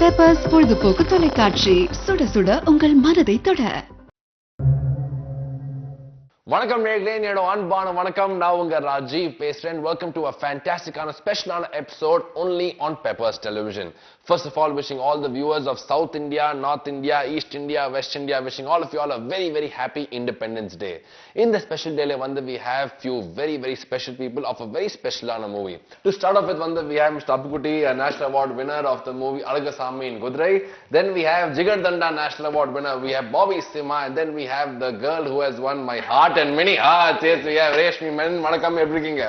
Peppers பொழுதுபோக்கு தொலைக்காட்சி, சுட சுட உங்கள் மனதை தொட. வணக்கம் நேயர்களே, என்னோட அன்பான வணக்கம். நான் உங்க ராஜீவ் பேசுறேன். வெல்கம் டு a fantastic ஸ்பெஷலான episode only on Peppers Television. First of all, wishing all the viewers of South India, North India, East India, West India, wishing all of you all a very, very happy Independence Day. In the special day, we have few very, very special people of a very special movie. To start off with, we have Mr. Appukutti, a National Award winner of the movie Alagasami in Kudurai. Then we have Jigar Danda National Award winner. We have Bobby Sima, and then we have the girl who has won my heart and many hearts. Yes, we have Reshmi Menon. Vanakkam, எப்படி இருக்கீங்க?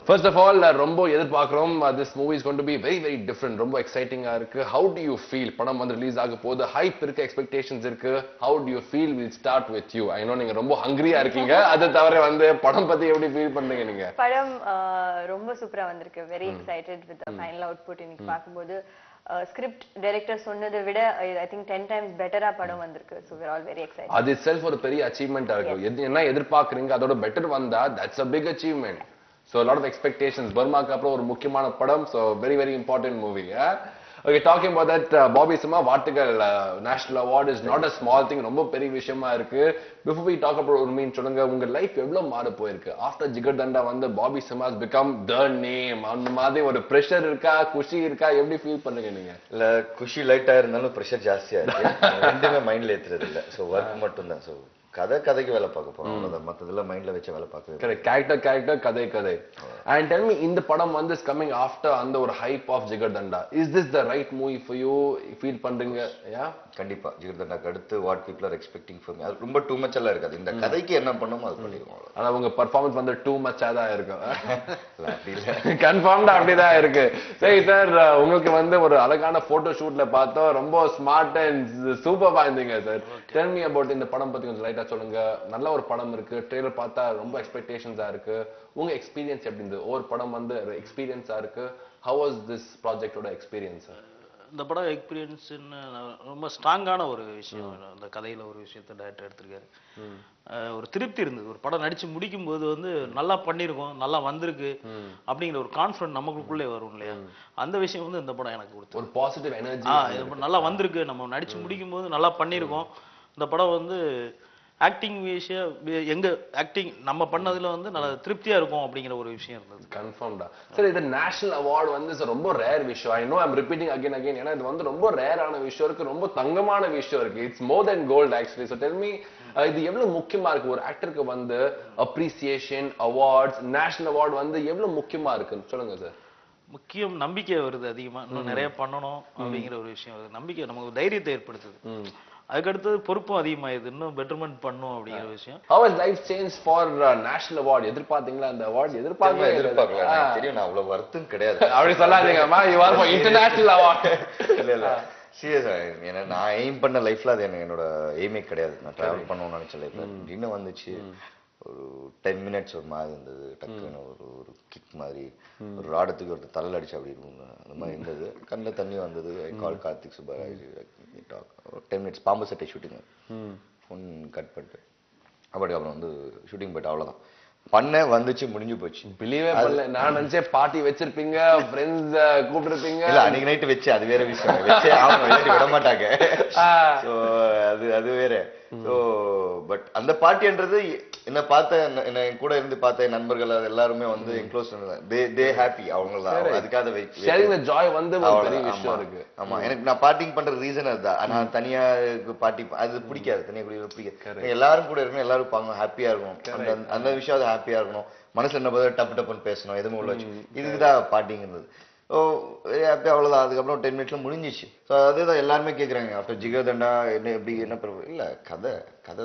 First of all, ரொம்ப எதிர்பார்க்கிறோம். This movie is going to be very, very different. ரொம்ப எக்ஸைட்டிங்கா இருக்கு. How do you feel? படம் வந்து release ஆக போகுது. ஹைப் இருக்கு, எக்ஸ்பெக்டேஷன்ஸ் இருக்கு. How do you feel? We'll start with you. I know நீங்க ரொம்ப ஹங்கிரியா இருக்கீங்க. அது தவிர வந்து படம் பத்தி எப்படி ஃபீல் பண்றீங்க நீங்க? படம் ரொம்ப சூப்பரா வந்திருக்கு. Very excited with the final output. இன்னைக்கு பாக்கும்போது ஸ்கிரிப்ட் டைரக்டர் சொன்னதை விட I think 10 times பெட்டரா படம் வந்திருக்கு. So we're all very excited. அது itself ஒரு பெரிய அச்சீவ்மென்ட்டா இருக்கு. என்ன எதிர்பார்க்கறீங்க அதோட பெட்டர் வந்தா that's a big achievement. So a lot of expectations. பர்மாக்கு அப்புறம் ஒரு முக்கியமான படம். So very, very important movie. Okay, talking about that, Bobby Sima, Vartigal National Award is not a small thing. ரொம்ப பெரிய விஷயமா இருக்கு. Before we talk about Urmeen, சொல்லுங்க உங்க லைஃப் எவ்வளவு மாற போயிருக்கு? After Jigar Danda வந்து Bobby Sima has become the name. அந்த மாதிரி ஒரு பிரஷர் இருக்கா, குஷி இருக்கா, எப்படி ஃபீல் பண்ணுங்க நீங்க? இல்ல குஷி லைட்டா இருந்தாலும் பிரஷர் ஜாஸ்தியா இருக்கு. ரெண்டுமே மைண்ட்ல ஏத்துறது இல்ல. சோ வர்க் மட்டும் தான். சோ கதைக்கு வேலை பார்க்க போறோம். அவ்வளவுதான். மத்ததெல்லாம் மைண்ட்ல வச்சு வேலை பார்க்க. கரெக்ட். கேரக்டர் கதை. And tell me, இந்த படம் வந்து is coming after அந்த ஒரு hype of Jigar Danda. Is this the right movie for you? Feel பண்றீங்க? Yeah. கண்டிப்பா ஜிகர் தண்டாக்கு அடுத்து what people are expecting from me. அது ரொம்ப டூ மச் எல்லாம் இருக்காது. இந்த கதைக்கு என்ன பண்ணணுமோ அது பண்ணிடுவோம். ஆனா உங்க பெர்ஃபார்மன்ஸ் வந்து டூ மச்சா தான் இருக்கும். அப்படி இல்ல. கன்ஃபார்ம்டா அப்படிதான் இருக்கு. சரி சார், உங்களுக்கு வந்து ஒரு அழகான போட்டோ ஷூட்ல பார்த்தோம். ரொம்ப ஸ்மார்ட் அண்ட் சூப்பரா இருந்தீங்க சார். Tell me about இந்த படம் பத்தி கொஞ்சம் லைட்டா சொல்லுங்க. நல்ல ஒரு படம் இருக்கு. ட்ரெய்லர் பார்த்தா ரொம்ப எக்ஸ்பெக்டேஷன்ஸா இருக்கு. உங்க எக்ஸ்பீரியன்ஸ் எப்படி இருந்தது? ஒரு படம் வந்து எக்ஸ்பீரியன்ஸா இருக்கு. How was this project ஓட எக்ஸ்பீரியன்ஸ்? இந்த படம் எக்ஸ்பீரியன்ஸ்ன்னு ரொம்ப ஸ்ட்ராங்கான ஒரு விஷயம். அந்த கதையில ஒரு விஷயத்தை டைரக்டர் எடுத்திருக்காரு. ஒரு திருப்தி இருந்தது. ஒரு படம் நடிச்சு முடிக்கும் போது வந்து நல்லா பண்ணிருக்கோம், நல்லா வந்திருக்கு அப்படிங்கிற ஒரு கான்ஃபிடன்ட் நமக்குள்ளே வரும் இல்லையா? அந்த விஷயம் வந்து இந்த படம் எனக்கு கொடுத்து ஒரு பாசிட்டிவ் எனர்ஜி. நல்லா வந்திருக்கு, நம்ம நடிச்சு முடிக்கும் போது நல்லா பண்ணிருக்கோம். இந்த படம் வந்து ஆக்டிங் விஷயம், எங்க ஆக்டிங் நம்ம பண்ணதுல வந்து நல்ல திருப்தியா இருக்கும் அப்படிங்கிற ஒரு விஷயம் இருந்தது. கன்ஃபார்ம்டா. சரி, இது நேஷனல் அவார்டு வந்து ரொம்ப ரேர் விஷயம். I know I'm repeating again. ஏன்னா இது வந்து ரொம்ப ரேரான விஷயம் இருக்கு, ரொம்ப தங்கமான விஷயம் இருக்கு. It's more than gold actually. So tell me, இது எவ்வளவு முக்கியமா இருக்கு ஒரு ஆக்டருக்கு வந்து அப்ரிசியேஷன், அவார்ட்ஸ், நேஷனல் அவார்டு வந்து எவ்வளவு முக்கியமா இருக்குன்னு சொல்லுங்க சார். முக்கியம் நம்பிக்கை வருது அதிகமா. இன்னும் நிறைய பண்ணணும் அப்படிங்கிற ஒரு விஷயம் வருது. நம்பிக்கை நமக்கு தைரியத்தை ஏற்படுத்துது. அதுக்கடுத்து பொறுப்பும் அதிகமாயிருது. இன்னும் பெட்டர்மெண்ட் பண்ணும் அப்படிங்கிற விஷயம். How has life changed for national award? எதிர்பார்த்தீங்களா அந்த அவார்ட்? எதிர்பார்க்கல. தெரியும், நான் அவ்வளவு வருத்தம் கிடையாது. அப்படி சொல்லாதீங்கம்மா. You are for international award. இல்ல சீரியஸா, ஏன்னா நான் எய்ம் பண்ண லைஃப்ல அது என்னோட எய்மே கிடையாது. நான் டிராவல் பண்ணணும்னு நினைச்ச லைஃப்ல இன்னும் வந்துச்சு. ஒரு 10 minutes ஒரு மாதிரி இருந்தது. டக்குன்னு ஒரு கிக் மாதிரி, ஒரு ராடத்துக்கு ஒரு தலை அடிச்சு அப்படி இருக்கும், அந்த மாதிரி இருந்தது. கண்ணில் தண்ணி வந்தது. ஐ கால் கார்த்திக் சுப்பராஜ். 10 minutes பாம்பு சட்டை ஷூட்டிங். ஃபோன் கட் பண்ணிட்டு அப்புறம் வந்து ஷூட்டிங் போயிட்டு அவ்வளோதான் பண்ண வந்துச்சு, முடிஞ்சு போச்சு. பிலீவே பண்ணல. நான் நினைச்சேன் பார்ட்டி வச்சிருப்பீங்க, ஃப்ரெண்ட்ஸ் கூப்பிட்டுருப்பீங்க. இல்ல, அன்னைக்கு நைட்டு வச்சு அது வேற விஷயம். வச்சு அவங்க விட மாட்டாங்க. ஸோ அது வேற. ஸோ பட் அந்த பார்ட்டின்றது என்ன பார்த்த, என்ன கூட இருந்து பார்த்த என் நண்பர்கள் எல்லாருமே வந்து க்ளோஸ் தே ஹாப்பி. அவங்க தான் அதுக்காக ஜாய் வந்து பெரிய விஷயம் இருக்கு. ஆமா, எனக்கு நான் பார்ட்டிங் பண்ற ரீசன் அதுதான். நான் தனியா பார்ட்டி அது பிடிக்காது. தனியா குடிக்கிறது பிடிக்காது. எல்லாரும் கூட இருக்கணும், எல்லாரும் பாங்க ஹாப்பியா இருக்கணும். அந்த விஷயம் ஹாப்பியா இருக்கணும். மனசுல என்ன பதில் டப்பு டப்புன்னு பேசணும், எதுவும் உள்ள வச்சு. இதுக்குதான் பார்ட்டிங்கிறது. ஓ ஹாப்பியா அவ்வளவுதான். அதுக்கப்புறம் 10 minutes முடிஞ்சிச்சு. ஸோ அதுதான் எல்லாருமே கேட்குறாங்க. ஆஃப்டர் ஜிகர் தண்டா என்ன எப்படி என்ன இல்ல, கதை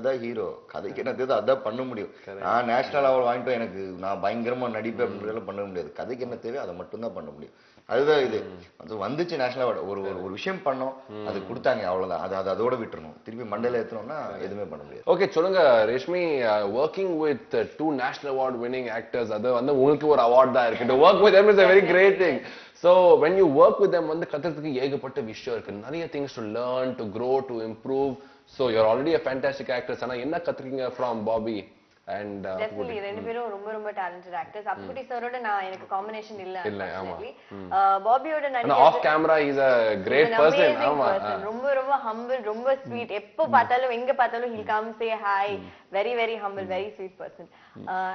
தான் ஹீரோ. கதைக்கு என்ன தெரியுது அதான் பண்ண முடியும். நான் நேஷனல் அவார்டு வாங்கிட்டோம், எனக்கு நான் பயங்கரமா நடிப்பேன் அப்படின்றதெல்லாம் பண்ண முடியாது. கதைக்கு என்ன தேவை அதை மட்டும் தான் பண்ண முடியும். அதுதான் இது. அது வந்துச்சு நேஷனல் அவார்டு. ஒரு விஷயம் பண்ணோம், அது கொடுத்தாங்க, அவ்வளவுதான். அது அதோட விட்டுறணும். திருப்பி மண்டல ஏற்றணும்னா எதுவுமே பண்ண முடியாது. ஓகே, சொல்லுங்க Reshmi. Working with 2 national award winning actors, அது வந்து உங்களுக்கு ஒரு அவார்ட் தான் இருக்கு. Work with them is a very great thing. So when you work with them, வந்து கத்துறதுக்கு ஏகப்பட்ட விஷயம் இருக்கு. நிறைய things to learn, to grow, to improve. So you're already a fantastic actress. ஆனா என்ன கத்துக்கீங்க from Bobby? அண்ட் டெஃபினெட்லி ரெண்டு பேரும் ரொம்ப ரொம்ப டேலண்டட் ஆக்டர்ஸ். அப்புடி சரோட நான் எனக்கு காம்பினேஷன் இல்ல unfortunately. பாபியோட ஆனா off camera is a great person. ஆமா, ரொம்ப ரொம்ப ஹம்பிள், ரொம்ப ஸ்வீட். எப்ப பார்த்தாலும் எங்க பார்த்தாலும் he'll come say hi, very very humble, very sweet person.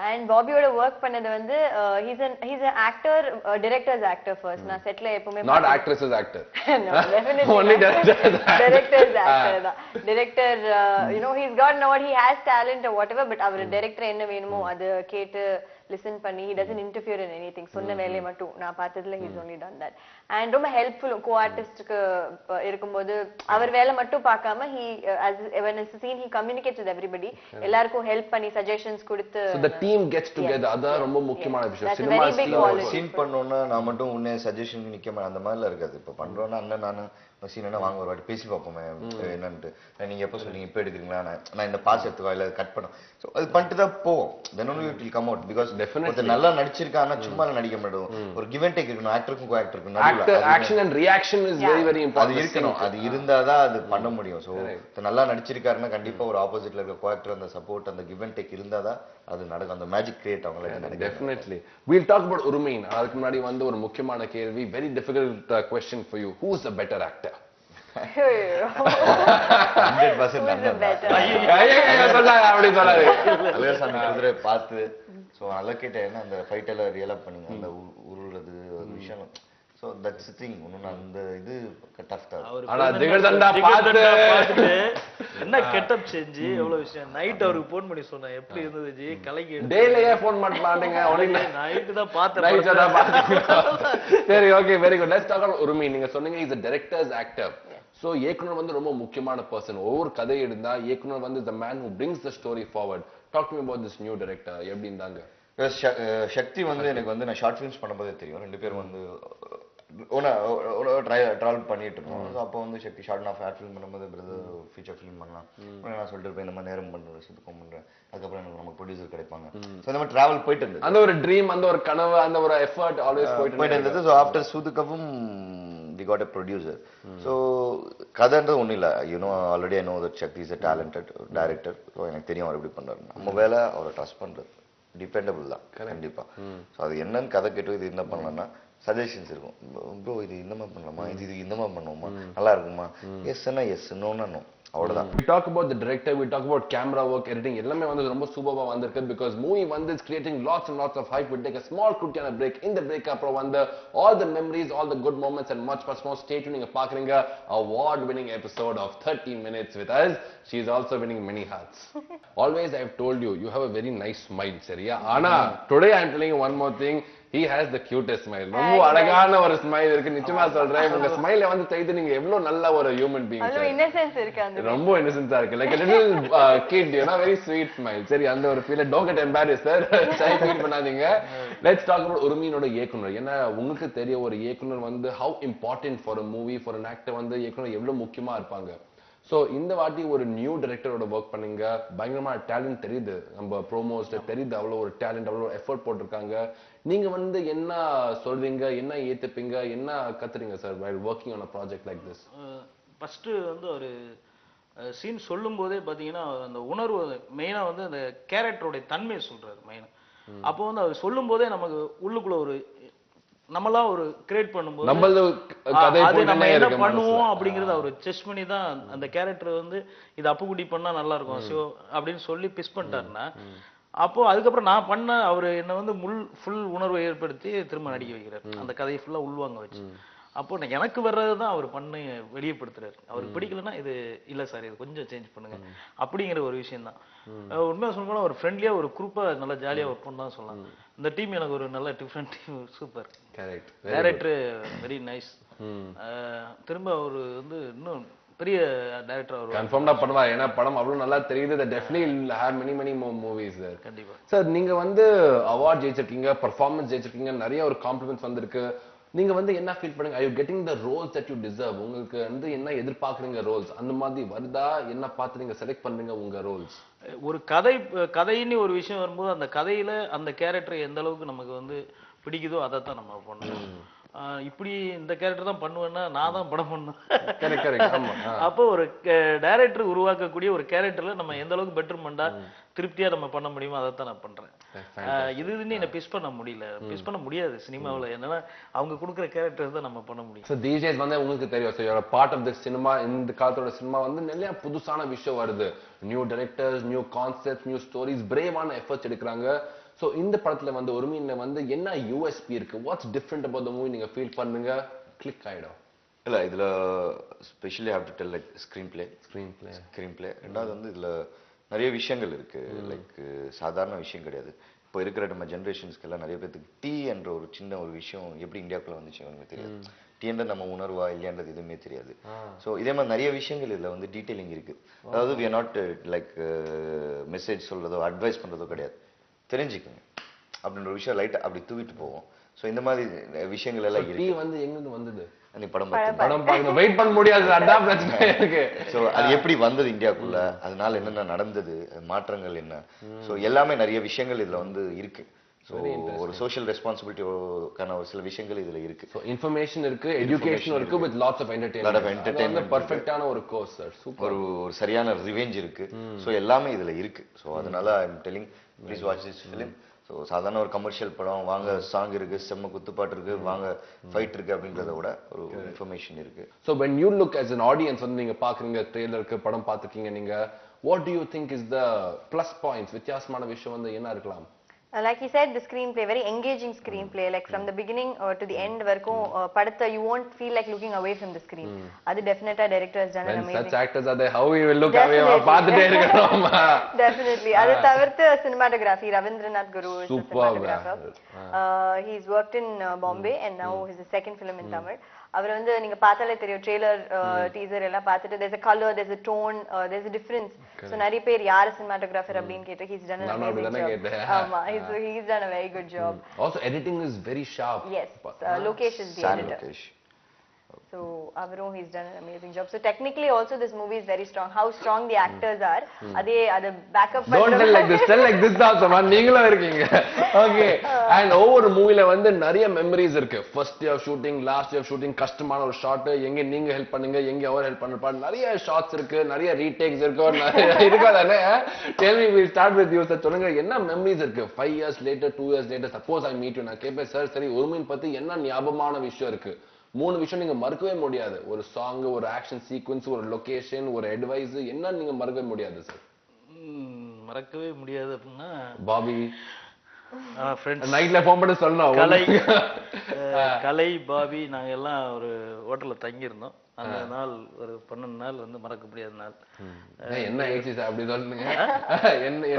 And பாபியோட வர்க் பண்ணது வந்து he's an actor, director's actor first. நான் செட்ல எப்பவுமே not actress's actor. No, definitely only director's actor da. Director, you know, he's got what he has talent or whatever, but our director என்ன வேணுமோ அது கேட்டு listen பண்ணி, he doesn't interfere in anything. சொன்ன வேலையை மட்டும் நான் பார்த்ததுல he's only done that. And ரொம்ப helpful co-artistக்கு இருக்கும்போது அவர் வேலை மட்டும் பார்க்காம he when it's a scene he communicates with everybody. எல்லாருக்கும் ஹெல்ப் பண்ணி suggestions கொடுத்து so the team gets together. அதான் ரொம்ப முக்கியமான விஷயம். சினிமா சீன் பண்ணோம்னா நான் மட்டும் உன்னை சஜஷன் நிக்க அந்த மாதிரிலாம் இருக்காது. இப்ப பண்றோம்னா அண்ணன் நானு சீன் என்ன வாங்க ஒரு வாட்டி பேசி பார்ப்போமே என்னன்ட்டு, நீங்க எப்போ சொல்றீங்க இப்போ எடுக்கிறீங்களா, நான் இந்த பாஸ் எடுத்துக்கோ இல்லை கட் பண்ணோம். ஸோ அது பண்ணிட்டு தான் போவோம். Then only it will come out. Because ஒருத்தர் நல்லா நடிச்சிருக்காங்கன்னா சும்மா நடிக்க மாட்டோம். ஒரு கிவ் அண்ட் டேக் இருக்கணும். ஆக்டருக்கும் கோ ஆக்டருக்கும் action and reaction is very very important. அது இருக்கணும். அது இருந்தாதான் அது பண்ண முடியும். ஸோ நல்லா நடிச்சிருக்காருன்னா கண்டிப்பா ஒரு ஆப்போசிட்ல இருக்க கோ ஆக்டர் அந்த சப்போர்ட் அந்த கிவ் அண்ட் டேக் இருந்தாதான் அது நடக்கும். அந்த மேஜிக் கிரியேட் அவங்களுக்கு. Definitely we'll talk about உருமீன். அதுக்கு முன்னாடி வந்து ஒரு முக்கியமான கேள்வி, very difficult question for you. Who is the better actor? 100% குதிரை பார்த்து ஸோ நல்லா கேட்டேன். அந்த ஃபைட் எல்லாம் ரியலா பண்ணுங்க, அந்த உருள்றது விஷயம். So that's the thing. அந்த இது டஃப் தான். ஆனா திகழ்தண்டா பார்த்து என்ன கெட்டப் செஞ்சு எவ்வளவு விஷயம். நைட் அவருக்கு ஃபோன் பண்ணி சொன்னேன் எப்படி இருந்தது ஜி கலங்கி. டேலயே ஃபோன் பண்ணாதீங்க, ஒண்ணு நைட் தான் பார்த்தேன். நைட் தான் பார்த்தீங்க. சரி, okay, very good. Let's talk about Urumeen. நீங்க சொன்னீங்க is a director's actor. So இயக்குனர் வந்து ரொம்ப முக்கியமான பர்சன். ஒவ்வொரு கதை எடுத்தா இயக்குனர் வந்து the man who brings the story forward. Talk to me about this new director. எப்படி இருந்தாங்க? சக்தி வந்து எனக்கு வந்து நான் ஷார்ட் ஃபிலிம்ஸ் பண்ணும்போதே தெரியும். ரெண்டு பேரும் வந்து ட்ராவல் பண்ணிட்டு இருக்கோம். அப்போ வந்து சக்தி ஷார்ட் நான் ஷார்ட் ஃபிலிம் பண்ணும்போது பிரதர் ஃபீச்சர் ஃபிலிம் பண்ணலாம் நான் சொல்லிட்டு இருப்பேன். இந்த மாதிரி நேரம் பண்ணுறேன் சுத்தம் பண்ணுறேன். அதுக்கப்புறம் எனக்கு நமக்கு ப்ரொடியூசர் கிடைப்பாங்க. ஸோ இந்த மாதிரி ட்ராவல் போயிட்டு இருந்தது. அந்த ஒரு ட்ரீம், அந்த ஒரு கனவு, அந்த ஒரு எஃபர்ட் ஆல்வேஸ் போயிட்டு இருந்தது. ஸோ ஆஃப்டர் சூதுகவும் we got a producer. So கதைன்றது ஒன்றும் இல்லை. You know already I know that Sakthi is a talented director. So எனக்கு தெரியும் அவர் எப்படி பண்ணுறாரு. நம்ம வேலை அவரை ட்ரஸ்ட் பண்ணுறது டிபெண்டபிள் தான் கண்டிப்பா. ஸோ அது என்னன்னு கதை கேட்டு இது என்ன பண்ணலாம்னா சஜஷன்ஸ் இருக்கும். ப்ரோ இது இந்த மாதிரி பண்ணலாமா, இது இந்த மாதிரி பண்ணுவோமா, நல்லா இருக்குமா, எஸ்ன்னா எஸ், நோன்னா நோ, அவ்வளவுதான். We talk about the director, we talk about camera work, editing. எல்லாமே வந்து ரொம்ப சூப்பரா வந்திருக்கு because movie வந்து is creating lots and lots of hype. We'll take a small குட்டியான break. In the break அப்புறம் வந்து all the memories, all the good moments and much more. Stay tuned. நீங்க பாக்குறீங்க award winning episode of 30 minutes with us. She is also winning many hearts. Always I have told you, you have a very nice smile, சரியா? ஆனா today I am telling you one more thing. He has the cutest smile. ரொம்ப அழகான ஒரு smile இருக்கு. நிச்சயமா சொல்றேன், உங்க ஸ்மைல வந்து தைத்து நீங்க எவ்வளவு நல்ல ஒரு ஹியூமன் பீயிங். அவ்வளவு இன்னசென்ஸ் இருக்கு அந்த. ரொம்ப இன்னசென்ஸா இருக்கு. Like a little kid, you know, very sweet smile. சரி, அந்த ஒரு feel don't get embarrassed sir. Psi feel பண்ணாதீங்க. Let's talk about உருமீனோட இயக்குனர். ஏன்னா உங்களுக்கு தெரிய ஒரு இயக்குனர் வந்து how important for a movie, for an actor வந்து இயக்குனர் எவ்வளவு முக்கியமா இருப்பாங்க. ஸோ இந்த வாட்டி ஒரு நியூ டைரக்டரோட ஒர்க் பண்ணீங்க. பயங்கரமான டேலண்ட் தெரியுது, நம்ம ப்ரோமோஸ்ல தெரியுது. அவ்வளோ ஒரு டேலண்ட், அவ்வளோ எஃபர்ட் போட்டிருக்காங்க. நீங்க வந்து என்ன சொல்றீங்க, என்ன ஏத்துப்பீங்க, என்ன கத்துறீங்க sir while working on a project like this? First வந்து ஒரு சீன் சொல்லும் போதே பாத்தீங்கன்னா அந்த உணர்வு மெயினா வந்து அந்த கேரக்டரோட தன்மையை சொல்றாரு மெயினா. அப்போ வந்து அவர் சொல்லும் போதே நமக்கு உள்ளுக்குள்ள ஒரு நம்மளா ஒரு கிரியேட் பண்ணும்போது அது நம்ம என்ன பண்ணுவோம் அப்படிங்கறத அவர் செஸ் பண்ணி தான் அந்த கேரக்டர் வந்து இது அப்புக்குட்டி பண்ணா நல்லா இருக்கும் ஸோ அப்படின்னு சொல்லி பிஸ் பண்ணிட்டாருன்னா அப்போ அதுக்கப்புறம் நான் பண்ண அவர் என்ன வந்து ஃபுல் உணர்வை ஏற்படுத்தி திரும்ப நடிக்க வைக்கிறார். அந்த கதையை ஃபுல்லா உள்வாங்க வச்சு அப்போ எனக்கு வர்றதுதான் அவர் பண்ணி வெளியப்படுத்துறாரு. அவருக்கு பிடிக்கலன்னா இது இல்ல சார் இது கொஞ்சம் சேஞ்ச் பண்ணுங்க அப்படிங்கிற ஒரு விஷயம் தான். உண்மையா சொல்ல போனா ஒரு ஃப்ரெண்ட்லியா ஒரு குரூப்பா நல்லா ஜாலியா ஒர்க் பண்ணதான் சொல்லலாம். இந்த டீம் எனக்கு ஒரு நல்ல different team, super. Correct. Director very nice. திரும்ப அவர் வந்து இன்னும் பெரிய டைரக்டர் அவர் கன்ஃபார்ம்டா பண்ணுவார். ஏன்னா படம் அவ்வளவு நல்லா தெரியுது. that definitely will have many more movies there. கண்டிப்பா சார். நீங்க வந்து அவார்ட் ஜெயிச்சிருக்கீங்க, பெர்ஃபார்மன்ஸ் ஜெயிச்சிருக்கீங்க, நிறைய ஒரு காம்ப்ளிமெண்ட்ஸ் வந்திருக்கு. நீங்க வந்து என்ன ஃபீல் பண்ணுங்க? are you getting the roles that you deserve? உங்களுக்கு வந்து என்ன எதிர்பார்க்குறீங்க ரோல்ஸ் அந்த மாதிரி வருதா? என்ன பார்த்து நீங்க செலக்ட் பண்றீங்க உங்க ரோல்ஸ்? ஒரு கதைன்னு ஒரு விஷயம் வரும்போது அந்த கதையில அந்த கேரக்டர் எந்த அளவுக்கு நமக்கு வந்து பிடிக்குதோ அதை தான் நம்ம பண்ணணும். இப்படி இந்த கேரக்டர் தான் பண்ணுவேன்னா நான் தான் படம் பண்ணணும். கரெக்ட் ஆமா. அப்போ ஒரு டைரக்டர் உருவாக்கக்கூடிய ஒரு கேரக்டர்ல நம்ம எந்த அளவுக்கு பெட்டர்மெண்டா திருப்தியா நம்ம பண்ண முடியுமோ அதை தான் நான் பண்றேன். இதுன்னு என்ன பிஸ் பண்ண முடியாது சினிமாவில். என்னன்னா அவங்க கொடுக்குற கேரக்டர் தான் நம்ம பண்ண முடியும். ஸோ தீஸ் டேஸ் வந்து உங்களுக்கு தெரியும், so you're part of the cinema. இந்த காலத்தோட சினிமா வந்து நிறைய புதுசான விஷயம் வருது, new directors, new concepts, new stories, பிரேவான எஃபர்ட்ஸ் எடுக்கிறாங்க. ஸோ இந்த படத்துல வந்து உரிமையில வந்து என்ன யூஎஸ்பி இருக்கு, what's different about the movie நீங்க ஃபீல் பண்ணுங்க, கிளிக் ஆயிடும். இல்ல இதுல specially have to tell like screenplay. ரெண்டாவது வந்து இதுல நிறைய விஷயங்கள் இருக்கு. லைக் சாதாரண விஷயம் கிடையாது. இப்போ இருக்கிற நம்ம ஜென்ரேஷன்ஸ்க்கு எல்லாம் நிறைய பேருக்கு டீ என்ற ஒரு சின்ன ஒரு விஷயம் எப்படி இந்தியாவுக்குள்ள வந்துச்சு எனக்கு தெரியாது. டீ என்ற நம்ம உணர்வா இல்லையான்றது எதுவுமே தெரியாது. ஸோ இதே மாதிரி நிறைய விஷயங்கள் இதுல வந்து டீட்டெயிலிங் இருக்கு. அதாவது we are not like message சொல்றதோ அட்வைஸ் பண்றதோ கிடையாது, தெரிஞ்சுக்கோங்க அப்படின்ற விஷயம் லைட்டா அப்படி தூவிட்டு போவோம். ஸோ இந்த மாதிரி விஷயங்கள் எல்லாம் இருக்கு. டீ வந்து எங்கிருந்து வந்தது? அந்த படம் பார்க்கணும், வெயிட் பண்ண முடியாது, அதான் பிரச்சனை இருக்கு. சோ அது எப்படி வந்தது இந்தியாக்குள்ள, அதனால என்னென்ன நடந்தது, மாற்றங்கள் என்ன, சோ எல்லாமே நிறைய விஷயங்கள் இதுல வந்து இருக்கு. சோ ஒரு சோஷியல் ரெஸ்பான்சிபிலிட்டிக்கான ஒரு சில விஷயங்கள் இதுல இருக்கு. சோ இன்ஃபர்மேஷன் இருக்கு, எஜுகேஷன் இருக்கு, with lots of entertainment. பெர்ஃபெக்ட்டான ஒரு கோர்ஸ் சார், சூப்பர். ஒரு சரியான ரிவெஞ்ச் இருக்கு. சோ எல்லாமே இதுல இருக்கு. சோ அதனால I am telling please watch this film. So சாதாரண ஒரு கமர்ஷியல் படம், வாங்க சாங் இருக்கு, செம்ம குத்துப்பாட்டு இருக்கு, வாங்க ஃபைட் இருக்கு அப்படின்றத விட ஒரு இன்ஃபர்மேஷன் இருக்கு. So when you look as an audience வந்து நீங்க பாக்குறீங்க, ட்ரெய்லருக்கு படம் பார்த்துருக்கீங்க நீங்க, what do you think is the plus points, வித்தியாசமான விஷயம் வந்து என்ன இருக்கலாம்? Like he said, the screenplay, very engaging screenplay. Like from the beginning to the end, வரைக்கும் படத்தை you won't feel like looking away from the screen. அது definitely director has done an amazing. When such actors are there, how we will look away? பார்த்துட்டே இருக்கணும். Definitely. அது தவிர்த்து cinematography, Ravindranath Guru is the cinematographer. He's worked in Bombay and now his second film in Tamil. அவர் வந்து நீங்க பார்த்தாலே தெரியும், trailer teaser எல்லாம் பார்த்துட்டு there's a color, there's a tone, there's a difference. So நிறைய பேர் யார் cinematographer அப்படின்னு கேட்டு he's done an amazing job. ஆமா, he's done a very good job. Also editing is very sharp. Yes, Lokesh is the editor. So Avaro, he's done an amazing job. So technically also this movie is very strong. How strong the actors are. Ade backup. Don't tell like this. Tell like this also man. நீங்களும் இருக்கீங்க. Okay. And ஒவ்வொரு மூவில வந்து நிறைய memories இருக்கு. First day of shooting, last day of shooting, கஷ்டமான ஒரு shot, எங்க நீங்க ஹெல்ப் பண்ணுங்க, எங்க அவர் ஹெல்ப் பண்ணப்பா, நிறைய ஷாட்ஸ் இருக்கு, நிறைய ரீடேக்ஸ் இருக்கு, இருக்காதானே? Tell me, we start with you sir. சொல்லுங்க என்ன மெமரிஸ் இருக்கு? 5 years later, 2 years later, suppose I meet you, நான் கேட்பேன் சார், சரி ஒருமையின் பத்தி என்ன ஞாபகமான விஷயம் இருக்கு? 3 விஷயம் நீங்க மறக்கவே முடியாது. ஒரு சாங், ஒரு ஆக்ஷன் சீக்வென்ஸ், ஒரு லொகேஷன், ஒரு அட்வைஸ், என்ன நீங்க மறக்கவே முடியாது சார்? மறக்கவே முடியாது அப்படின்னா பாபி ஃப்ரெண்ட்ஸ் நைட்ல ஃபோன் பண்ணி சொன்னோம். கலை பாபி நாங்க எல்லாம் ஒரு ஹோட்டல்ல தங்கி இருந்தோம். அந்த நாள் ஒரு 12 நாள் வந்து மறக்க முடியாத நாள். என்ன ஆயிடுச்சு சார் அப்படி சொல்லுங்க?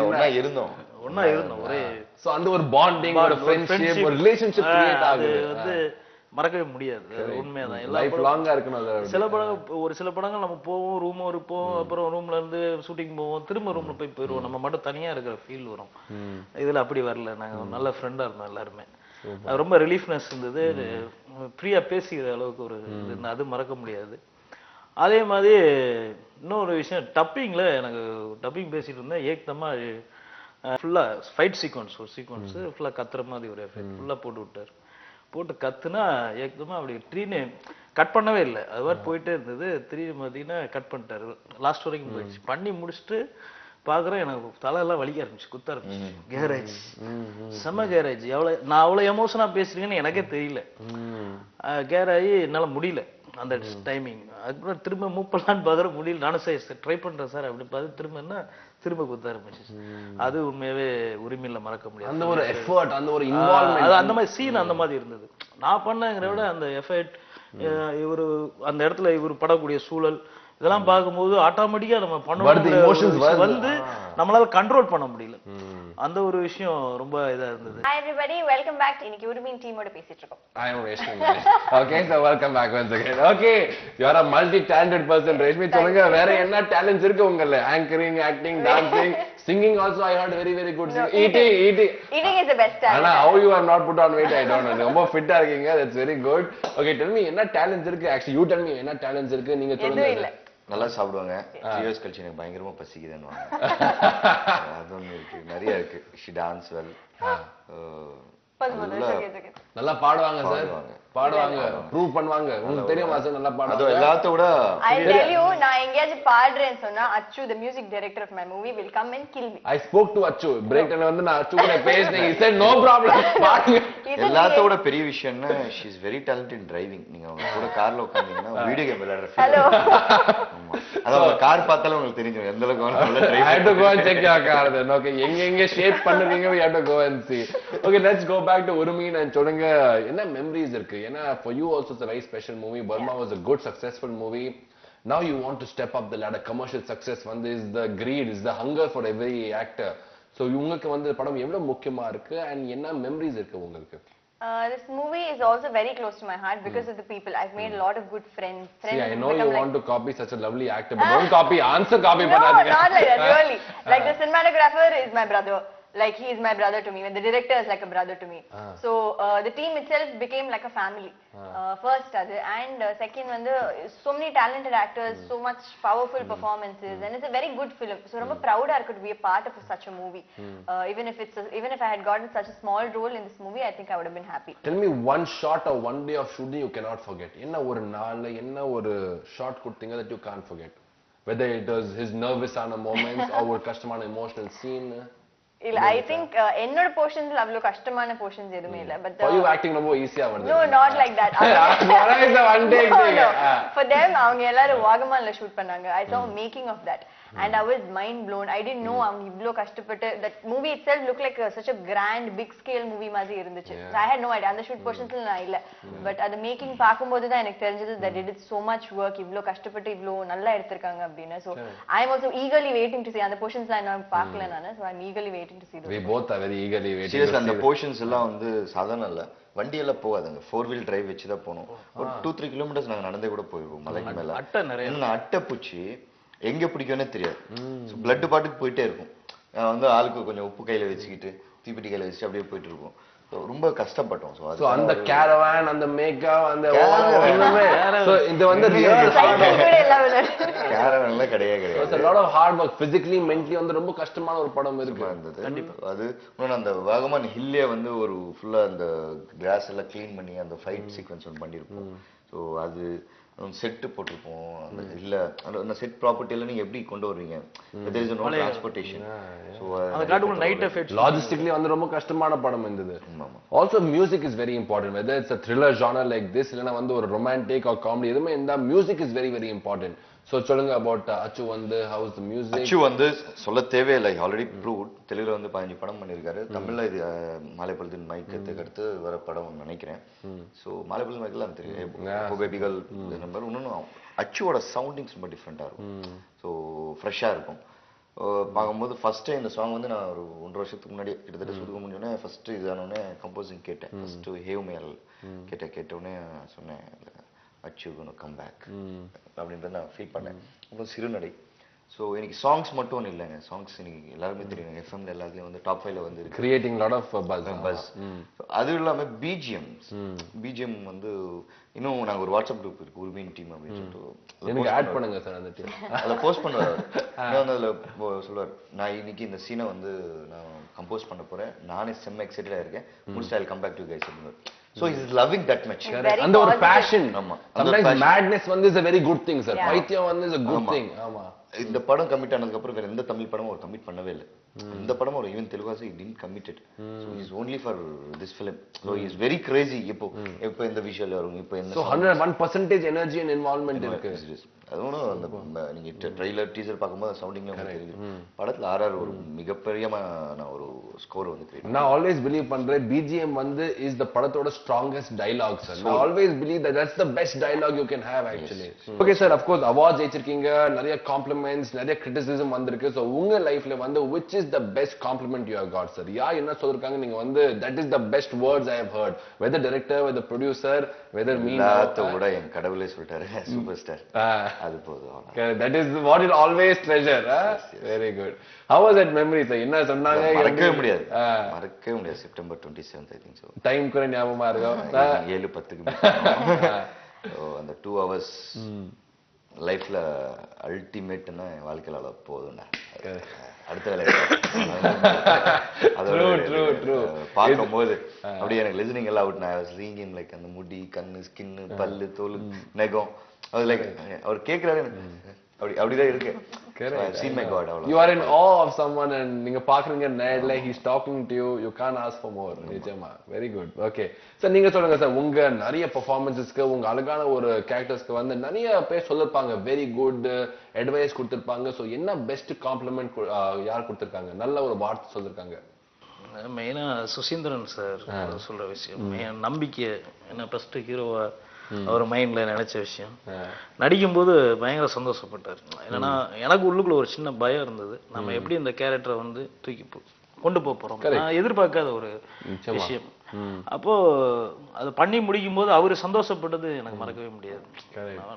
ஒண்ணா இருந்தோம் ஒரே. சோ அந்த ஒரு பாண்டிங், ஒரு ஃப்ரெண்ட்ஷிப், ஒரு ரிலேஷன்ஷிப் கிரியேட் ஆகுது. வந்து மறக்கவே முடியாது. உண்மையாதான். லைஃப் லாங்கா இருக்கணும். சில படங்கள், ஒரு சில படங்கள் நம்ம போவோம், ரூம் இருப்போம், அப்புறம் ரூம்ல இருந்து ஷூட்டிங் போவோம், திரும்ப ரூம்ல போயிருவோம், நம்ம மட்டும் தனியா இருக்கிற ஃபீல் வரும். இதுல அப்படி வரல. நாங்க நல்ல ஃப்ரெண்டா இருந்தோம் எல்லாருமே. ரொம்ப ரிலீஃப்னஸ் இருந்தது. ஃப்ரீயா பேசிக்கிற அளவுக்கு ஒரு அது மறக்க முடியாது. அதே மாதிரி இன்னொரு விஷயம், டப்பிங்ல எனக்கு டப்பிங் பேசிட்டு இருந்தேன், ஏக்தமா ஃபுல்லா ஃபைட் சீக்வன்ஸ், ஒரு சீக்வன்ஸ் ஃபுல்லா கத்துற மாதிரி ஒரு எஃபெக்ட் ஃபுல்லா போட்டு விட்டாரு. போட்டு கத்துனா ஏக்கமா அப்படி ட்ரீனு கட் பண்ணவே இல்லை, அது மாதிரி போயிட்டே இருந்தது. திடீர்னு பார்த்தீங்கன்னா கட் பண்ணிட்டாரு. லாஸ்ட் வரைக்கும் போயிடுச்சு. பண்ணி முடிச்சுட்டு பார்க்குறேன், எனக்கு தலையெல்லாம் வலிக்க ஆரம்பிச்சு, குத்த ஆரம்பிச்சு. கேரேஜ் செம்ம கேரேஜ். நான் அவ்வளோ எமோஷனாக பேசுறீங்கன்னு எனக்கே தெரியல. கேராகி என்னால் முடியல அந்த டைமிங். அதுக்கப்புறம் திரும்ப மூவ் பண்ணலான்னு பார்க்குற முடியல. நானும் சார் ட்ரை பண்ணுறேன் சார் அப்படின்னு பார்த்து திரும்ப குத்த ஆரம்பிச்சு. அது உண்மையாவே உரிமையில மறக்க முடியாது. அந்த ஒரு எஃபர்ட், அந்த ஒரு இன்வால்வ்மென்ட், அந்த மாதிரி சீன் அந்த மாதிரி இருந்தது. நான் பண்ணேங்கிற விட அந்த எஃபர்ட், இவரு அந்த இடத்துல இவர் படக்கூடிய சூழல், இதெல்லாம் பார்க்கும்போது ஆட்டோமேட்டிக்கா நம்ம பண்ண வந்து நம்மளால கண்ட்ரோல் பண்ண முடியல. அந்த ஒரு விஷயம் ரொம்ப இதா இருந்தது. Hi everybody, welcome back. இன்னைக்கு உரிமையின் டீமோட பேசிட்டு இருக்கோம். I am Reshmi. Okay, so welcome back once again. Okay, you are a multi-talented person. Reshmi, சொல்லுங்க வேற என்ன டேலண்ட்ஸ் இருக்கு உங்கள்ல? Anchoring, acting, dancing, singing also I heard very very good. Eating is the best talent. Ana, how you are not put on weight I don't know. ரொம்ப ஃபிட்டா இருக்கீங்க. That's very good. Okay, tell me என்ன talents இருக்கு? Actually you tell me என்ன talents இருக்கு நீங்க சொல்லுங்க. நல்லா சாப்பிடுவாங்க. 3 இயர்ஸ் கழிச்சு எனக்கு பயங்கரமா பசிக்குதுன்னு அது ஒண்ணு இருக்கு, நிறைய இருக்கு. ஷி டான்ஸ் வெல், நல்லா பாடுவாங்க சார். பாடுவாங்க ப்ரூவ் பண்ணுவாங்க உங்களுக்கு தெரியுமா சார் நல்லா அது பாடுவாங்க எல்லாத்த விட I tell you நான் எங்கயாச்சும் பாடுறேன்னு சொன்னா அச்சு the music director of my movie will come and kill me. I spoke to அச்சு பிரேக் டைம்ல வந்து நான் அச்சு கூட பேசினேன் he said no problem பாடுங்க எல்லாத்த விட பெரிய விஷயம்னா she is very talented in driving நீங்க அவங்க கூட கார்ல உட்கார்ந்தீங்கன்னா வீடியோ கேம் விளையாடுற ஹலோ அதாவது கார் பார்த்தாலும் உங்களுக்கு தெரியும் எந்த அளவுக்கு நல்லா I have to drive go and check your car then. Okay, எங்க shape பண்ணுவீங்க we have to go and see. Okay, let's go back to Urumeen and சொல்லுங்க என்ன memories இருக்கு ஏன்னா for you also it's a very special movie. Burma was a good successful movie. Now you want to step up the ladder. Commercial success வந்து is the greed, is the hunger for every actor. So உங்களுக்கு வந்து படம் எவ்வளவு முக்கியமா இருக்கு and என்ன memories இருக்கு உங்களுக்கு? This movie is also very close to my heart because of the people. I've made a lot of good friends. See, I know become you like- want to copy such a lovely actor, but don't copy, answer copy No, பண்ணாதீங்க. not like that, really. Like the cinematographer is my brother. Like he is my brother to me. When the director is like a brother to me. So the team itself became like a family. First adu and second வந்து so many talented actors, so much powerful performances, and it's a very good film. So ரொம்ப proud இருக்கு to be a part of such a movie. Even if I had gotten such a small role in this movie, I think I would have been happy. Tell me one shot or one day of shooting you cannot forget. என்ன ஒரு நாள் என்ன ஒரு shot கொடுத்தீங்க that you can't forget. Whether it was his nervous ஆன moments or ஒரு கஷ்டமான emotional scene. இல்ல I think என்னோட portionsல அவ்வளவு கஷ்டமான portions எதுவுமே இல்ல. But For you acting ரொம்ப ஈஸியா வருது. No, not like that. What is the one take thing? No. For them, அவங்க எல்லாரும் வாகமான்ல ஷூட் பண்ணாங்க. I saw making of that. And I was mind blown. I didn't know அவங்க இவ்ளோ கஷ்டப்பட்டு that movie itself looked like such a grand big scale movie மாதிரி இருந்துச்சு. So I had no idea. அந்த shoot portionsல நான் இல்ல. But அது making பாக்கும்போது தான் எனக்கு தெரிஞ்சது that it did so much work. இவ்ளோ கஷ்டப்பட்டு இவ்ளோ நல்லா எடுத்துருக்காங்க அப்படினு. So I am also eagerly waiting to see அந்த portionsல நான் பார்க்கல நானு. So I'm eagerly waiting to see those. We both are very eagerly waiting. Serious அந்த போர்ஷன்ஸ் எல்லாம் வந்து சாதாரண இல்ல வண்டி எல்லாம் போகாதுங்க 4-wheel டிரைவ் வச்சு தான் போனோம் ஒரு 2-3 கிலோமீட்டர்ஸ் நாங்க நடந்தே கூட போயிருக்கோம் மலைக்கு மேல அட்டை நிறைய இன்னும் அட்டை பூச்சி எங்க பிடிக்கும்னே தெரியாது பிளட் பாட்டுக்கு போயிட்டே இருக்கும் வந்து ஆளுக்கு கொஞ்சம் உப்பு கையில வச்சுக்கிட்டு தீப்பெட்டி கையில வச்சுட்டு அப்படியே போயிட்டு இருக்கும் ரொம்ப கஷ்டப்பட்டோம் சோ அந்த கேரவான் அந்த மேக்கப் அந்த எல்லாமே சோ இது வந்து ரியல் கேரவான்ல கிடையாது It's a lot of hard work physically mentally வந்து ரொம்ப கஷ்டமான ஒரு படம் இருக்கு இருந்தது அது இன்னும் அந்த வாகமான் ஹில்லே வந்து ஒரு ஃபுல்லா அந்த கிராஸ் எல்லாம் க்ளீன் பண்ணி அந்த ஃபைட் சீக்வென்ஸ் ஒன்று பண்ணிருப்போம் சோ அது செட் போட்டுருப்போம் அந்த இல்ல அந்த செட் ப்ராப்பர்ட்டில நீங்க எப்படி கொண்டு வருவீங்க there is no transportation so அந்த காட்டுக்குள்ள நைட் எஃபெக்ட் லாஜிஸ்டிக்கலி வந்து ரொம்ப கஷ்டமான படம் இருந்தது also music is very important whether it's a thriller genre like this இல்லனா வந்து ஒரு romantic or comedy எதுமே இந்த music is very very important so சொல்லுங்க about அச்சு வந்து how is the music அச்சு வந்து சொல்ல தேவையில்லை already proved தெலுங்குல வந்து 15 படம் பண்ணிருக்காரு தமிழ்ல இது மாலைப்பொழுதின் மைக்கத்துக்கு அடுத்து வர படம் நினைக்கிறேன் சோ மாலைப்பொழுதின் மைக்கெல்லாம் தெரியும் பேபிகள் நம்பர் இன்னும் அச்சுவோட சவுண்டிங்ஸ் ரொம்ப டிஃபரெண்டா இருக்கும் சோ ஃப்ரெஷ்ஷா இருக்கும் பார்க்கும்போது ஃபர்ஸ்ட் டைம் இந்த சாங் வந்து நான் ஒரு 1.5 வருஷத்துக்கு முன்னாடி கிட்டத்தட்ட சுடுக்க முடிஞ்சோடனே ஃபர்ஸ்ட் இதானோடனே கம்போசிங் கேட்டேன் ஃபர்ஸ்ட் ஹேவ் மேல் கேட்டோடனே சொன்னேன் அச்சு கம் பேக் அப்படின்றத நான் ஃபீல் பண்ணேன் அப்புறம் சிறுநடை ஸோ எனக்கு சாங்ஸ் மட்டும் ஒன்றும் இல்லைங்க சாங்ஸ் எனக்கு எல்லாருமே தெரியும் எஃப்எம்ல எல்லாத்துலேயும் வந்து டாப் 5ல வந்து கிரியேட்டிங் லாட் ஆஃப் பஸ் அது இல்லாமல் பிஜிஎம் வந்து இன்னும் நாங்கள் ஒரு வாட்ஸ்அப் குரூப் இருக்கு உரிமையின் டீம் அப்படின்னு சொல்லிட்டு எனக்கு ஆட் பண்ணுங்க சார் அந்த டீம் அதில் போஸ்ட் பண்ணுவார் அதில் சொல்லுவார் நான் இன்னைக்கு இந்த சீனை வந்து நான் கம்போஸ் பண்ண போறேன் நானே செம்ம எக்ஸைட்டடாக இருக்கேன் முடிச்சு I come back to guys அப்படின்னு so he is loving that much and the passion ஆமா sometimes madness one is a very good thing sir பைத்தியம் one is a good thing ஆமா இந்த படம் கமிட் ஆனதுக்கு அப்புறம் வேற எந்த தமிழ் படமும் ஒரு கமிட் பண்ணவே இல்லை இந்த படம் ஒரு even Telugu also he didn't committed so he is only for this film so he is very crazy இப்போ இந்த விஷுவல் வரும் இப்போ இந்த so 101% energy and involvement இருக்கு அதுவும் அந்த நீங்க ட்ரைலர் டீசர் பார்க்கும்போது சவுண்டிங்ல உங்களுக்கு தெரியும் படத்துல ஆர்ஆர் ஒரு மிகப்பெரியமான ஒரு ஸ்கோர் வந்து கிரியேட் நான் ஆல்வேஸ் பிலீவ் பண்றேன் BGM வந்து is the படத்தோட strongest dialogue sir I always believe that that's the best dialogue you can have actually okay sir of course awards ஜெயிச்சிருக்கீங்க நிறைய compliments நிறைய criticism வந்திருக்கு so உங்க லைஃப்ல வந்து which is the best compliment you have got sir யார் என்ன சொல்றாங்க நீங்க வந்து that is the best words I have heard whether director whether producer whether me எல்லாத்தோட என் கடவுளே சொல்லிட்டாரு சூப்பர் ஸ்டார் அது போதும் that is what you always treasure very good how was that memory sir என்ன சொன்னாங்க மறக்கவே முடியாது September 27th I think so time கூட ஞாபகமா இருக்கும் 7:10க்கு அந்த 2 hours லைஃப்ல அல்டிமேட்னா என் வாழ்க்கையில போதும்டா அடுத்த வேலை அதோட பார்க்கும்போது அப்படியே எனக்கு லிசனிங் எல்லாம் அவுட். நான் ரீங்கிங் லைக் அந்த முடி, கண்ணு, ஸ்கின்னு, பல்லு, தோல், நெகம், அது லைக் அவர் கேட்கிறாரு எனக்கு அப்படிதான் இருக்கு. You are in awe of someone and நீங்க பாக்குறீங்க நேர்ல he's talking to you, you can't ask for more. நிஜமா very good. Okay, சார் நீங்க சொல்லுங்க சார், உங்க நிறைய பெர்ஃபார்மன்ஸஸ்க்கு, உங்க அழகான ஒரு கேரக்டர்ஸ்க்கு வந்து நிறைய பேர் சொல்லிருப்பாங்க வெரி குட் அட்வைஸ் கொடுத்திருப்பாங்க. சோ என்ன பெஸ்ட் காம்ப்ளிமெண்ட் யார் கொடுத்திருக்காங்க, நல்ல ஒரு வார்த்தை சொல்லிருக்காங்க? மெயினா சுசீந்திரன் சார் சொல்ற விஷயம், நம்பிக்கை, என்ன ஃபர்ஸ்ட் ஹீரோவா அவர் மைண்ட்ல நினைச்ச விஷயம். நடிக்கும் போது பயங்கர சந்தோஷப்பட்டார். என்னன்னா எனக்கு உள்ளுக்குள்ள ஒரு சின்ன பயம் இருந்தது, நம்ம எப்படி இந்த கேரக்டரை வந்து தூக்கி கொண்டு போறோம், நான் எதிர்பார்க்காத ஒரு விஷயம். அப்போ அது பண்ணி முடிக்கும் போது அவரு சந்தோஷப்பட்டது எனக்கு மறக்கவே முடியாது.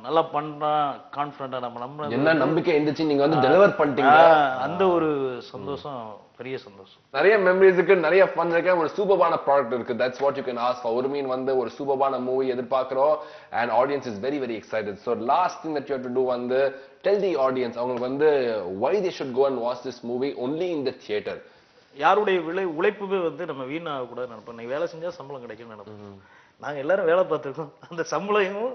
நல்லா பண்றான், கான்பிடண்டா நம்ம என்ன நம்பிக்கை இருந்துச்சு, நீங்க வந்து டெலிவர் பண்ணிட்டீங்க, அந்த ஒரு சந்தோஷம் பெரிய சந்தோஷம். நிறைய மெமரிஸ்க்கு நிறைய ஃபன் இருக்கு, ஒரு சூப்பரான ப்ராடக்ட் இருக்கு. That's what you can ask for. ஒரு மீன் வந்து ஒரு சூப்பரான மூவி எதிர்பார்க்கிறோம் and audience is very very excited. So last thing that you have to do வந்து tell the audience அவங்களுக்கு வந்து why they should go and watch this movie only in the theater. யாருடைய உழைப்புமே வந்து நம்ம வீணாக கூட நினைப்போம். நீ வேலை செஞ்சா சம்பளம் கிடைக்கும்னு நினைப்போம். நாங்க எல்லாரும் வேலை பார்த்துருக்கோம், அந்த சம்பளமும்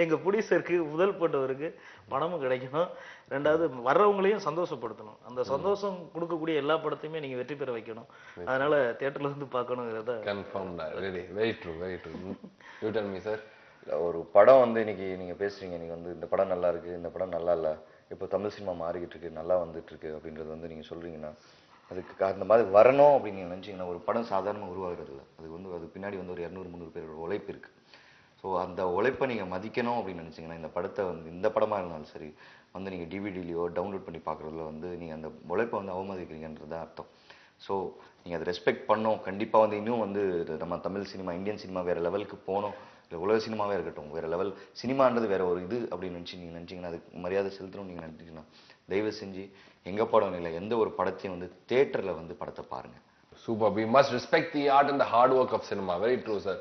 எங்க ப்ரொடியூசருக்கு, முதல் போட்டவருக்கு பணமும் கிடைக்கணும், ரெண்டாவது வர்றவங்களையும் சந்தோஷப்படுத்தணும். அந்த சந்தோஷம் கொடுக்கக்கூடிய எல்லா படத்தையுமே நீங்க வெற்றி பெற வைக்கணும். அதனால தியேட்டர்ல இருந்து பார்க்கணுங்கிறத confirm. Very true very true. You tell me sir. ஒரு படம் வந்து இன்னைக்கு நீங்க பேசுறீங்க, நீங்க வந்து இந்த படம் நல்லா இருக்கு, இந்த படம் நல்லா இல்ல, இப்போ தமிழ் சினிமா மாறிக்கிட்டு இருக்கு, நல்லா வந்துட்டு இருக்கு அப்படின்றது வந்து நீங்க சொல்றீங்கன்னா, அதுக்கு அந்த மாதிரி வரணும் அப்படின்னு நீங்க நினைச்சீங்கன்னா, ஒரு படம் சாதாரணமாக உருவாகிறது இல்லை. அது பின்னாடி வந்து ஒரு 200-300 பேரோட உழைப்பு இருக்கு. ஸோ அந்த உழைப்பை நீங்க மதிக்கணும் அப்படின்னு நினைச்சீங்கன்னா, இந்த படத்தை வந்து இந்த படமா இருந்தாலும் சரி வந்து நீங்க டிவிடிலையோ டவுன்லோட் பண்ணி பார்க்குறதுல வந்து நீங்க அந்த உழைப்பை வந்து அவமதிக்கிறீங்கன்றது தான் அர்த்தம். ஸோ நீங்க அதை ரெஸ்பெக்ட் பண்ணணும். கண்டிப்பா வந்து இன்னும் வந்து நம்ம தமிழ் சினிமா, இந்தியன் சினிமா வேற லெவலுக்கு போகணும், இல்லை உலக சினிமாவே இருக்கட்டும், வேற லெவல் சினிமான்றது வேற ஒரு இது அப்படின்னு நினைச்சீங்கன்னா, அதுக்கு மரியாதை செலுத்தணும் நீங்க நினைச்சீங்கன்னா, தயவு செஞ்சு எங்க படம் இல்லை, எந்த ஒரு படத்தையும் வந்து தியேட்டர்ல வந்து படத்தை பாருங்க. Super. We must respect the art and the hard work of cinema. Very true, sir.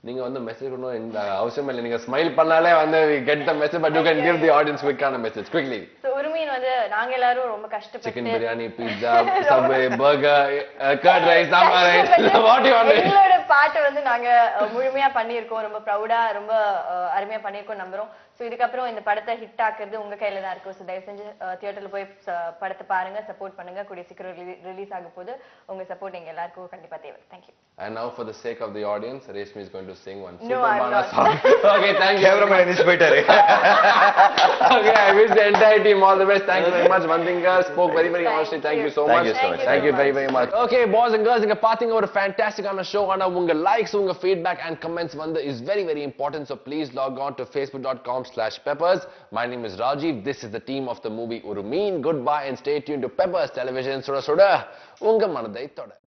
நீங்க வந்து மெசேஜ் பண்ணணும் இந்த அவசியம் இல்லை, நீங்க ஸ்மைல் பண்ணாலே வந்து we get the message, but you can give the audience quick-ஆன message quickly. So உருமீன் வந்து நாங்க எல்லாரும் ரொம்ப கஷ்டப்பட்டு chicken biryani, pizza, Subway, burger, curd rice, sambar rice, what you want. எங்களோட பாட்டு வந்து நாங்க முழுமையா பண்ணியிருக்கோம், ரொம்ப ப்ரௌடா ரொம்ப அருமையா பண்ணியிருக்கோம் நம்புறோம். ஸோ இதுக்கப்புறம் இந்த படத்தை ஹிட் ஆக்குறது உங்க கையில தான் இருக்கும். ஸோ தயவு செஞ்சு தியேட்டர்ல போய் படத்தை பாருங்க, சப்போர்ட் பண்ணுங்க. கூடிய சீக்கிரம் ரிலீஸ் ஆக போது உங்க சப்போர்ட் எங்க எல்லாருக்கும் கண்டிப்பா தேவை. Thank you. And now for the sake of the audience, Reshmi is going to sing one No, I'm not. song. Okay, thank you. Cameraman எந்திரிச்சு போயிட்டாரு. Okay, I wish the entire team all the best. Thank you very much. Vandinga spoke very very honestly. Thank you so much. Thank you so much. Thank you very very much. Okay, boys and girls, inga பாத்தீங்க ஒரு fantastic-ஆன show. ஆனா உங்க likes, உங்க feedback and comments வந்து is very very important. So please log on to facebook.com/peppers. My name is Rajiv. This is the team of the movie Urumeen. Goodbye and stay tuned to Peppers Television. சுட சுட உங்க மனதை தொட.